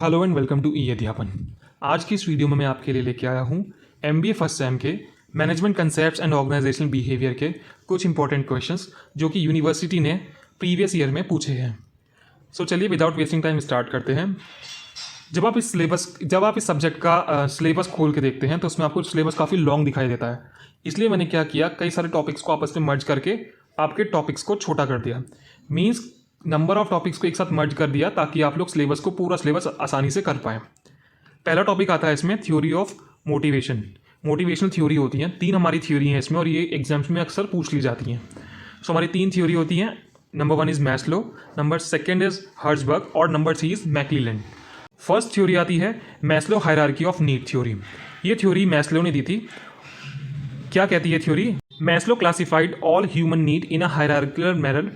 Hello and welcome to ई अध्यापन। आज की इस वीडियो में मैं आपके लिए लेके आया हूँ एमबीए फर्स्ट सेम के management concepts and organisational behaviour के कुछ इंपॉर्टेंट क्वेश्चंस जो कि यूनिवर्सिटी ने प्रीवियस ईयर में पूछे हैं। सो चलिए विदाउट वेस्टिंग टाइम स्टार्ट करते हैं। जब आप इस सब्जेक्ट का सिलेबस खोल के देखते हैं तो उसमें आपको सिलेबस काफ़ी लॉन्ग दिखाई देता है। इसलिए मैंने क्या किया, कई सारे टॉपिक्स को आपस में मर्ज करके आपके टॉपिक्स को छोटा कर दिया। मीन्स नंबर ऑफ टॉपिक्स को एक साथ मर्ज कर दिया ताकि आप लोग पूरा सिलेबस आसानी से कर पाएँ। पहला टॉपिक आता है इसमें theory of motivation. Motivational theory होती हैं, 3 हमारी थ्योरी हैं इसमें और ये एग्जाम्स में अक्सर पूछ ली जाती हैं। सो हमारी 3 थ्योरी होती हैं। Number 1 is Maslow, number 2 is Herzberg और number 3 is McClelland. First theory आती है Maslow hierarchy of need theory. ये थ्योरी मैस्लो ने दी थी। क्या कहती है theory? Maslow classified all human need in a hierarchical manner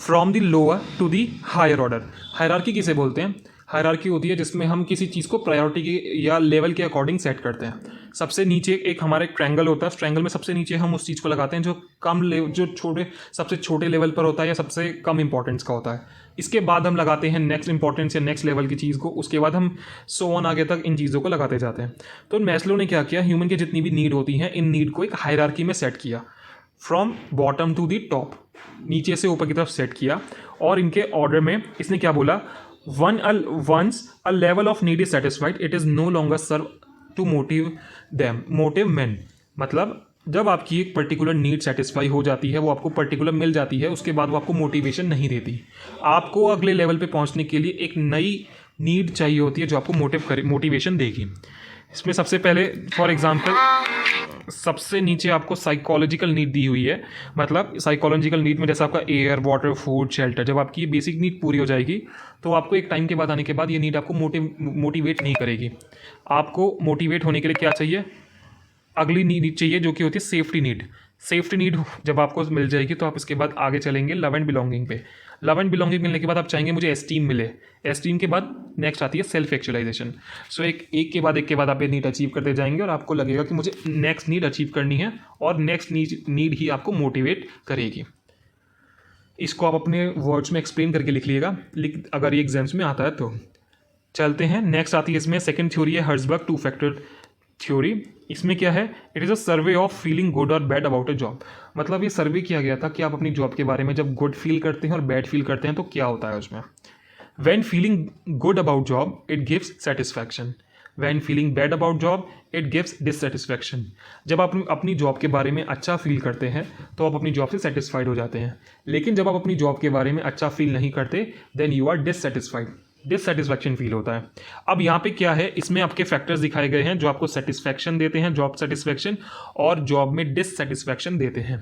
from the lower to the higher order. Hierarchy किसे बोलते हैं? हायरार्की होती है जिसमें हम किसी चीज़ को प्रायोरिटी के या लेवल के अकॉर्डिंग सेट करते हैं। सबसे नीचे एक हमारे ट्रायंगल होता है, उस ट्रायंगल में सबसे नीचे हम उस चीज़ को लगाते हैं जो सबसे छोटे लेवल पर होता है या सबसे कम इंपॉर्टेंस का होता है। इसके बाद हम लगाते हैं नेक्स्ट इंपॉर्टेंस या नेक्स्ट लेवल की चीज़ को, उसके बाद हम सो ऑन आगे तक इन चीज़ों को लगाते जाते हैं। तो मैस्लो ने क्या किया, ह्यूमन की जितनी भी नीड होती हैं इन नीड को एक हायरार्की में सेट किया, from bottom to the top, नीचे से ऊपर की तरफ सेट किया। और इनके ऑर्डर में इसने क्या बोला, once a level of need is satisfied it is no longer serve to motive men। मतलब जब आपकी एक पर्टिकुलर नीड सेटिस्फाई हो जाती है, वो आपको पर्टिकुलर मिल जाती है, उसके बाद वो आपको मोटिवेशन नहीं देती। आपको अगले लेवल पे पहुंचने के लिए एक नई नीड चाहिए होती है जो आपको मोटिवेशन देगी। इसमें सबसे पहले फॉर एग्जांपल सबसे नीचे आपको साइकोलॉजिकल नीड दी हुई है। मतलब साइकोलॉजिकल नीड में जैसा आपका एयर, वाटर, फूड, शेल्टर, जब आपकी बेसिक नीड पूरी हो जाएगी तो आपको एक टाइम के बाद आने के बाद ये नीड आपको मोटिवेट नहीं करेगी। आपको मोटिवेट होने के लिए क्या चाहिए? अगली नीड चाहिए जो कि होती है सेफ्टी नीड। सेफ्टी नीड जब आपको मिल जाएगी तो आप इसके बाद आगे चलेंगे लव एंड बिलोंगिंग पे। लव एंड बिलोंगिंग मिलने के बाद आप चाहेंगे मुझे एस्टीम मिले। एस्टीम के बाद नेक्स्ट आती है सेल्फ एक्चुअलाइजेशन। सो एक के बाद आप ये नीड अचीव करते जाएंगे और आपको लगेगा कि मुझे नेक्स्ट नीड अचीव करनी है और नेक्स्ट नीड ही आपको मोटिवेट करेगी। इसको आप अपने वर्ड्स में एक्सप्लेन करके लिख लीजिएगा, अगर ये एग्जाम्स में आता है तो। चलते हैं, नेक्स्ट आती है इसमें सेकेंड थ्योरी है हर्ट्ज़बर्ग 2 फैक्टर थ्योरी। इसमें क्या है? It is a survey of feeling good और बैड अबाउट अ जॉब। मतलब ये सर्वे किया गया था कि आप अपनी जॉब के बारे में जब गुड फील करते हैं और बैड फील करते हैं तो क्या होता है उसमें। When feeling good about job it gives satisfaction, when feeling bad about job it gives dissatisfaction. जब आप अपनी जॉब के बारे में अच्छा फील करते हैं तो आप अपनी जॉब से सेटिस्फाइड हो जाते हैं, लेकिन जब आप अपनी जॉब के बारे में अच्छा फील नहीं करते then you are dissatisfied, dissatisfaction feel होता है। अब यहाँ पे क्या है, इसमें आपके फैक्टर्स दिखाए गए हैं जो आपको सेटिस्फैक्शन देते हैं, जॉब सेटिस्फैक्शन, और जॉब में डिससेटिस्फैक्शन देते हैं।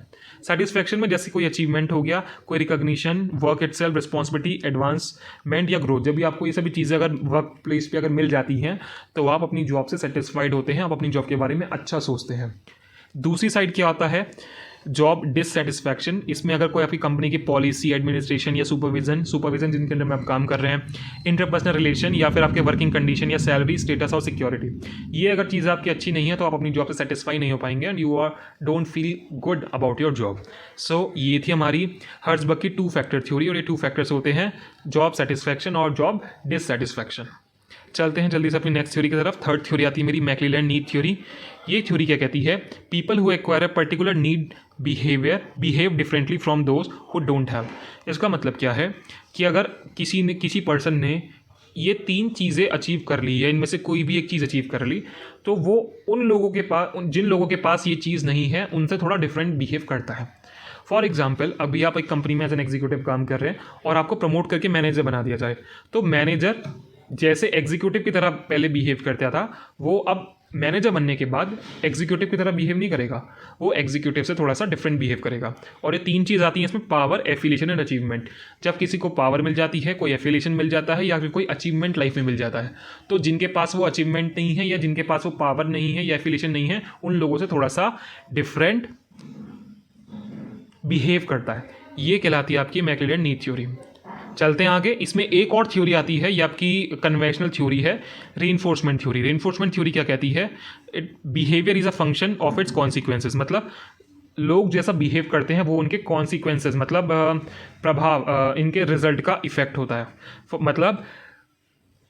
सेटिस्फैक्शन में जैसे कोई अचीवमेंट हो गया, कोई recognition, work itself, responsibility, advancement या ग्रोथ। जब भी आपको ये सभी चीज़ें अगर वर्क प्लेस पे अगर मिल जाती हैं तो आप अपनी जॉब से सेटिस्फाइड होते हैं, आप अपनी जॉब के बारे में अच्छा सोचते हैं। दूसरी साइड क्या होता है, जॉब डिससेटिस्फैक्शन। इसमें अगर कोई आपकी कंपनी की पॉलिसी, एडमिनिस्ट्रेशन या सुपरविजन जिनके अंदर में आप काम कर रहे हैं, इंटरपर्सनल रिलेशन या फिर आपके वर्किंग कंडीशन या सैलरी, स्टेटस और सिक्योरिटी, ये अगर चीज़ आपकी अच्छी नहीं है तो आप अपनी जॉब से सेटिस्फाई नहीं हो पाएंगे and you are don't feel good about your job. So ये थी हमारी हर्ट्ज़बर्ग की 2 फैक्टर थ्योरी और ये 2 फैक्टर्स होते हैं जॉब सेटिस्फैक्शन और जॉब डिससेटिस्फैक्शन। चलते हैं जल्दी से अपनी नेक्स्ट थ्योरी की तरफ। थर्ड थ्योरी आती है मेरी मैक्लेलैंड नीड थ्योरी। ये थ्योरी क्या कहती है? People who acquire a particular need behave differently from those who don't have. इसका मतलब क्या है कि अगर किसी पर्सन ने ये 3 चीज़ें अचीव कर ली है, इनमें से कोई भी एक चीज़ अचीव कर ली, तो वो जिन लोगों के पास ये चीज़ नहीं है उनसे थोड़ा डिफरेंट बिहेव करता है। फॉर एग्जाम्पल, अभी आप एक कंपनी में एज एन एग्जीक्यूटिव काम कर रहे हैं और आपको प्रमोट करके मैनेजर बना दिया जाए, तो मैनेजर जैसे एग्जीक्यूटिव की तरह पहले बिहेव करता था, वो अब मैनेजर बनने के बाद एग्जीक्यूटिव की तरह बिहेव नहीं करेगा, वो एग्जीक्यूटिव से थोड़ा सा डिफरेंट बिहेव करेगा। और ये 3 चीज़ आती हैं इसमें, पावर, एफिलिएशन एंड अचीवमेंट। जब किसी को पावर मिल जाती है, कोई एफिलिएशन मिल जाता है या फिर कोई अचीवमेंट लाइफ में मिल जाता है, तो जिनके पास वो अचीवमेंट नहीं है या जिनके पास वो पावर नहीं है या एफिलिएशन नहीं है, उन लोगों से थोड़ा सा डिफरेंट बिहेव करता है। ये कहलाती है आपकी मैक्लेलैंड नीड थ्योरी। चलते हैं आगे, इसमें एक और थ्योरी आती है, ये आपकी कन्वेंशनल थ्योरी है, रीइंफोर्समेंट थ्योरी। रीइंफोर्समेंट थ्योरी क्या कहती है? Behaviour is a function of its consequences. मतलब लोग जैसा बिहेव करते हैं वो उनके कॉन्सिक्वेंसेज मतलब प्रभाव, इनके रिजल्ट का इफेक्ट होता है। मतलब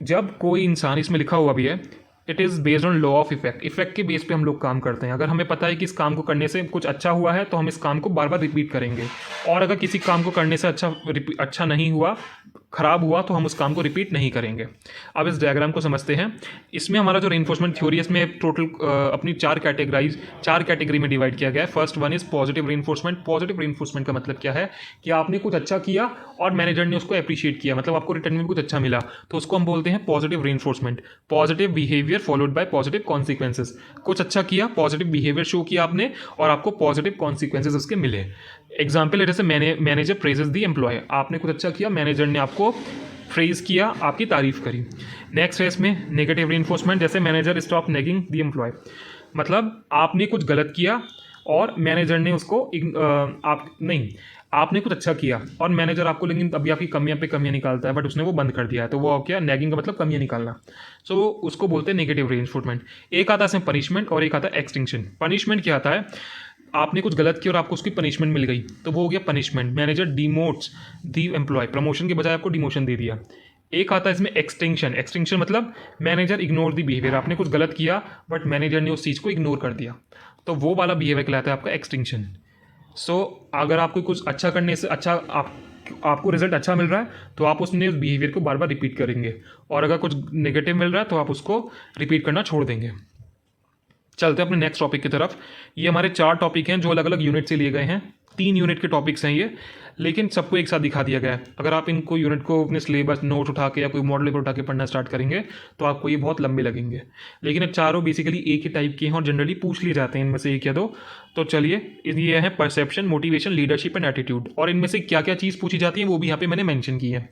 जब कोई इंसान, इसमें लिखा हुआ भी है, it is based on law of effect, effect के बेस पे हम लोग काम करते हैं। अगर हमें पता है कि इस काम को करने से कुछ अच्छा हुआ है तो हम इस काम को बार बार रिपीट करेंगे, और अगर किसी काम को करने से अच्छा नहीं हुआ, खराब हुआ, तो हम उस काम को रिपीट नहीं करेंगे। अब इस डायग्राम को समझते हैं। इसमें हमारा जो रेनफोर्समेंट थ्योरी है, इसमें टोटल अपनी चार कैटेगरी में डिवाइड किया गया है। First one is positive reinforcement. Positive reinforcement का मतलब क्या है कि आपने कुछ अच्छा किया और मैनेजर ने उसको अप्रिशिएट किया, मतलब आपको रिटर्न में कुछ अच्छा मिला, तो उसको हम बोलते हैं positive reinforcement. Positive behaviour followed by positive consequences. कुछ अच्छा किया, पॉजिटिव बिहेवियर शो किया आपने, और आपको पॉजिटिव कॉन्सिक्वेंसेस उसके मिले। एग्जाम्पल जैसे मैनेजर प्रेजेस दी एम्प्लॉय, आपने कुछ अच्छा किया, मैनेजर ने आपको फ्रेज किया, आपकी तारीफ करी। नेक्स्ट है इसमें नेगेटिव रेनफोर्समेंट, जैसे मैनेजर स्टॉप नेगिंग दी एम्प्लॉय, मतलब आपने कुछ गलत किया और मैनेजर ने उसको आपने कुछ अच्छा किया और मैनेजर आपको लेकिन अभी आपकी कमियां पे कमियां निकालता है, बट उसने वो बंद कर दिया है, तो वो क्या, नैगिंग का मतलब कमियां निकालना। सो उसको बोलते हैं नेगेटिव रेनफोर्समेंट। एक आता है इसमें पनिशमेंट और एक आता है एक्सटिंक्शन। पनिशमेंट क्या आता है, आपने कुछ गलत किया और आपको उसकी पनिशमेंट मिल गई, तो वो हो गया पनिशमेंट। मैनेजर डिमोट्स दी एम्प्लॉय, प्रमोशन के बजाय आपको डिमोशन दे दिया। एक आता है इसमें एक्सटिंक्शन। एक्सटिंक्शन मतलब मैनेजर इग्नोर दी बिहेवियर, आपने कुछ गलत किया बट मैनेजर ने उस चीज़ को इग्नोर कर दिया, तो वो वाला बिहेवियर कहलाता है आपका एक्सटिंक्शन। सो अगर आपको कुछ अच्छा करने से आपको रिजल्ट अच्छा मिल रहा है तो आप उस बिहेवियर को बार बार रिपीट करेंगे, और अगर कुछ नेगेटिव मिल रहा है तो आप उसको रिपीट करना छोड़ देंगे। चलते हैं अपने नेक्स्ट टॉपिक की तरफ। ये हमारे 4 टॉपिक हैं जो अलग अलग यूनिट से लिए गए हैं। 3 यूनिट के टॉपिक्स हैं ये, लेकिन सबको एक साथ दिखा दिया गया है। अगर आप इनको यूनिट को अपने सिलेबस नोट उठा के या कोई मॉडल पेपर उठा के पढ़ना स्टार्ट करेंगे तो आपको ये बहुत लंबे लगेंगे, लेकिन ये चारों बेसिकली एक ही टाइप के हैं और जनरली पूछ लिए जाते हैं इनमें से एक या दो। तो चलिए, ये है perception, motivation, leadership and attitude, और इनमें से क्या क्या चीज़ पूछी जाती है वो भी यहाँ पे मैंने मैंशन की है।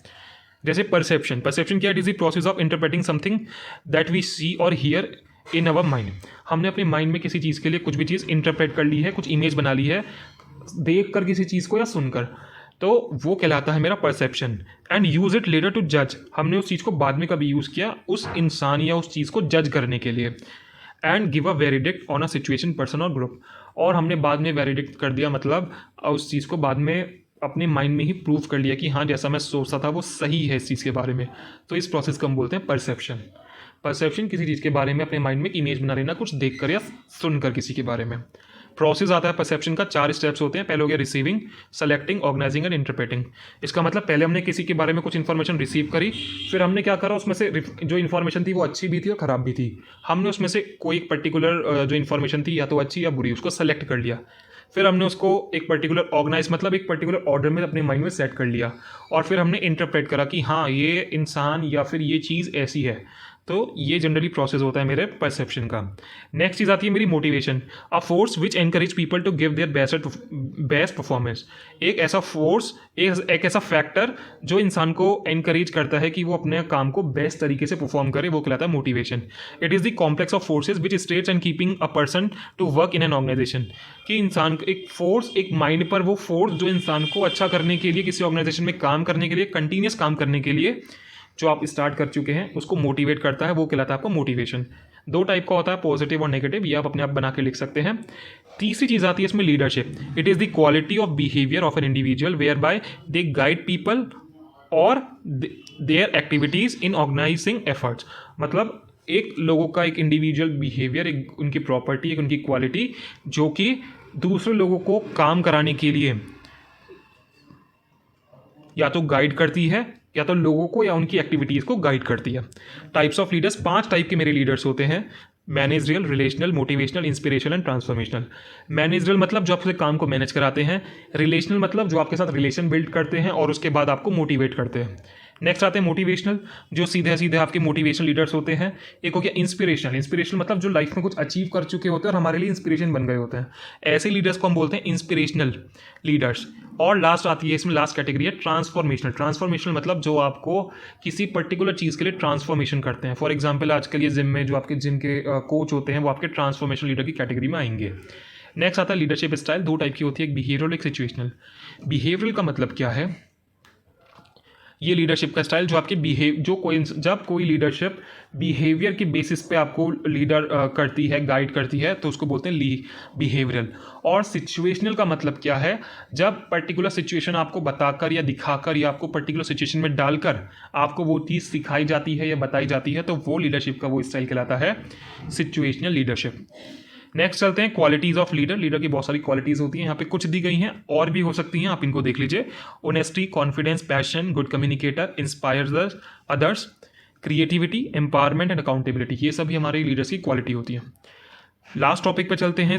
जैसे परसेप्शन क्या, it is the process of interpreting something that we see और हियर इन अवर माइंड। हमने अपने माइंड में किसी चीज़ के लिए कुछ भी चीज़ इंटरप्रेट कर ली है, कुछ इमेज बना ली है देख कर किसी चीज़ को या सुनकर, तो वो कहलाता है मेरा perception. And use it later to जज, हमने उस चीज़ को बाद में कभी यूज़ किया उस इंसान या उस चीज़ को जज करने के लिए। And give a verdict on a situation, person और ग्रुप, और हमने बाद में वेरिडिक्ट कर दिया, मतलब उस चीज़ को बाद में अपने माइंड में ही प्रूव कर लिया कि हाँ जैसा मैं सोचता था वो सही है इस चीज़ के बारे में। तो इस प्रोसेस को हम बोलते हैं परसेप्शन। परसेप्शन किसी चीज़ के बारे में अपने माइंड में एक इमेज बना लेना, कुछ देखकर या सुनकर किसी के बारे में। प्रोसेस आता है परसेप्शन का, 4 स्टेप्स होते हैं। पहले हो गया receiving, selecting, organising and interpreting. इसका मतलब पहले हमने किसी के बारे में कुछ इन्फॉर्मेशन रिसीव करी, फिर हमने क्या करा, उसमें से जो इन्फॉर्मेशन थी वो अच्छी भी थी और ख़राब भी थी। हमने उसमें से कोई एक पर्टिकुलर जो इन्फॉर्मेशन थी या तो अच्छी या बुरी, उसको सेलेक्ट कर लिया। फिर हमने उसको एक पर्टिकुलर ऑर्गेनाइज, मतलब एक पर्टिकुलर ऑर्डर में अपने माइंड में सेट कर लिया, और फिर हमने इंटरप्रेट करा कि हाँ ये इंसान या फिर ये चीज़ ऐसी है। तो ये जनरली प्रोसेस होता है मेरे परसेप्शन का। नेक्स्ट चीज़ आती है मेरी motivation, a force which encourage people to give their best performance. एक ऐसा फोर्स, एक ऐसा फैक्टर जो इंसान को एनकरेज करता है कि वो अपने काम को बेस्ट तरीके से परफॉर्म करे, वो कहलाता है motivation. It is the complex of forces which states and keeping a person to work in an organisation. कि इंसान एक फोर्स, एक माइंड पर वो फोर्स जो इंसान को अच्छा करने के लिए, किसी ऑर्गेनाइजेशन में काम करने के लिए, कंटिन्यूस काम करने के लिए जो आप स्टार्ट कर चुके हैं उसको मोटिवेट करता है, वो कहलाता है आपको मोटिवेशन। 2 टाइप का होता है, पॉजिटिव और नेगेटिव, ये आप अपने आप बना के लिख सकते हैं। तीसरी चीज़ आती है इसमें leadership. It is the quality of behaviour of an individual whereby they guide people और their activities in organising efforts. मतलब एक लोगों का एक इंडिविजुअल बिहेवियर, एक उनकी प्रॉपर्टी, एक उनकी क्वालिटी जो कि दूसरे लोगों को काम कराने के लिए या तो गाइड करती है या तो लोगों को या उनकी एक्टिविटीज़ को गाइड करती है। टाइप्स ऑफ लीडर्स, 5 टाइप के मेरे लीडर्स होते हैं। Managerial, relational, motivational, inspirational and transformational. Managerial मतलब जो आपसे काम को मैनेज कराते हैं। रिलेशनल मतलब जो आपके साथ रिलेशन बिल्ड करते हैं और उसके बाद आपको मोटिवेट करते हैं। नेक्स्ट आते हैं मोटिवेशनल, जो सीधे सीधे आपके मोटिवेशनल लीडर्स होते हैं। एक हो गया इंस्पिरेशनल। इंस्पिरेशनल मतलब जो लाइफ में कुछ अचीव कर चुके होते हैं और हमारे लिए इंस्पिरेशन बन गए होते हैं, ऐसे लीडर्स को हम बोलते हैं इंस्पिरेशनल लीडर्स। और लास्ट आती है इसमें, लास्ट कैटेगरी है ट्रांसफॉर्मेशनल। ट्रांसफॉर्मेशनल मतलब जो आपको किसी पर्टिकुलर चीज़ के लिए ट्रांसफॉर्मेशन करते हैं। फॉर एग्जाम्पल आजकल ये जिम में जो आपके जिम के कोच होते हैं वो आपके ट्रांसफॉर्मेशनल लीडर की कैटेगरी में आएंगे। नेक्स्ट आता है लीडरशिप स्टाइल। 2 टाइप की होती है, एक बिहेवियरल, एक सिचुएशनल। बिहेवियरल का मतलब क्या है ये लीडरशिप का स्टाइल जो आपके जब कोई लीडरशिप बिहेवियर के बेसिस पे आपको लीडर करती है, गाइड करती है, तो उसको बोलते हैं बिहेवियरल। और सिचुएशनल का मतलब क्या है, जब पर्टिकुलर सिचुएशन आपको बताकर या दिखाकर या आपको पर्टिकुलर सिचुएशन में डालकर आपको वो चीज़ सिखाई जाती है या बताई जाती है, तो वो लीडरशिप का वो स्टाइल कहलाता है सिचुएशनल लीडरशिप। नेक्स्ट चलते हैं क्वालिटीज ऑफ लीडर। लीडर की बहुत सारी क्वालिटीज होती हैं, यहाँ पे कुछ दी गई हैं, और भी हो सकती हैं, आप इनको देख लीजिए। Honesty, confidence, passion, good communicator, inspires others, creativity, empowerment and accountability, ये सभी हमारे लीडर्स की क्वालिटी होती है। लास्ट टॉपिक पे चलते हैं,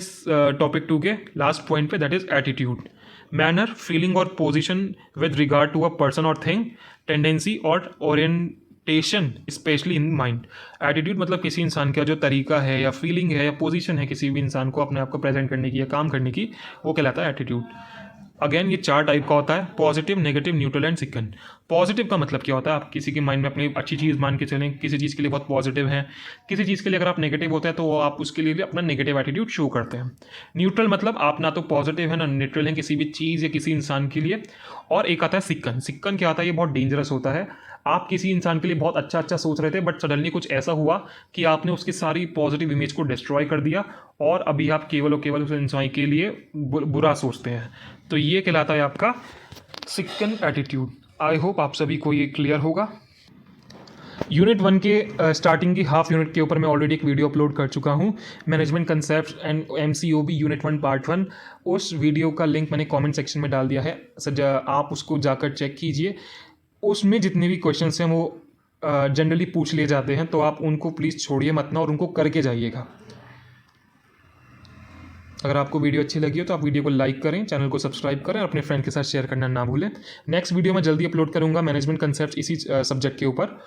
टॉपिक 2 के लास्ट पॉइंट पे, that is attitude, manner, feeling और position with regard to a person और थिंग, टेंडेंसी और orientation specially in mind. Attitude मतलब किसी इंसान का जो तरीका है या फीलिंग है या पोजीशन है किसी भी इंसान को अपने आप को प्रेजेंट करने की या काम करने की, वो कहलाता है एटीट्यूड। अगेन ये 4 टाइप का होता है, positive, negative, neutral and सिकन। Positive का मतलब क्या होता है, आप किसी के माइंड में अपनी अच्छी चीज़ मान के चलें, किसी चीज़ के लिए बहुत पॉजिटिव हैं, किसी चीज़ के लिए अगर आप नेगेटिव होते हैं तो आप उसके लिए अपना नेगेटिव एटीट्यूड शो करते हैं। न्यूट्रल मतलब आप ना तो पॉजिटिव है ना न्यूट्रल है किसी भी चीज़ या किसी इंसान के लिए। और एक आता है सिकन। सिकन क्या होता है, ये बहुत डेंजरस होता है। आप किसी इंसान के लिए बहुत अच्छा अच्छा सोच रहे थे, बट सडनली कुछ ऐसा हुआ कि आपने उसकी सारी पॉजिटिव इमेज को डिस्ट्रॉय कर दिया और अभी आप केवल और केवल उस इंसान के लिए बुरा सोचते हैं, तो ये कहलाता है आपका सिकन एटीट्यूड। आई होप आप सभी को ये क्लियर होगा। यूनिट 1 के स्टार्टिंग की हाफ यूनिट के ऊपर मैं ऑलरेडी एक वीडियो अपलोड कर चुका हूँ, management concept and MCOB unit 1 part 1। उस वीडियो का लिंक मैंने कमेंट सेक्शन में डाल दिया है, आप उसको जाकर चेक कीजिए। उसमें जितने भी क्वेश्चंस हैं वो जनरली पूछ लिए जाते हैं, तो आप उनको प्लीज़ छोड़िए मत ना और उनको करके जाइएगा। अगर आपको वीडियो अच्छी लगी हो तो आप वीडियो को लाइक करें, चैनल को सब्सक्राइब करें और अपने फ्रेंड के साथ शेयर करना ना भूलें। नेक्स्ट वीडियो मैं जल्दी अपलोड करूंगा मैनेजमेंट कंसेप्ट इसी सब्जेक्ट के ऊपर।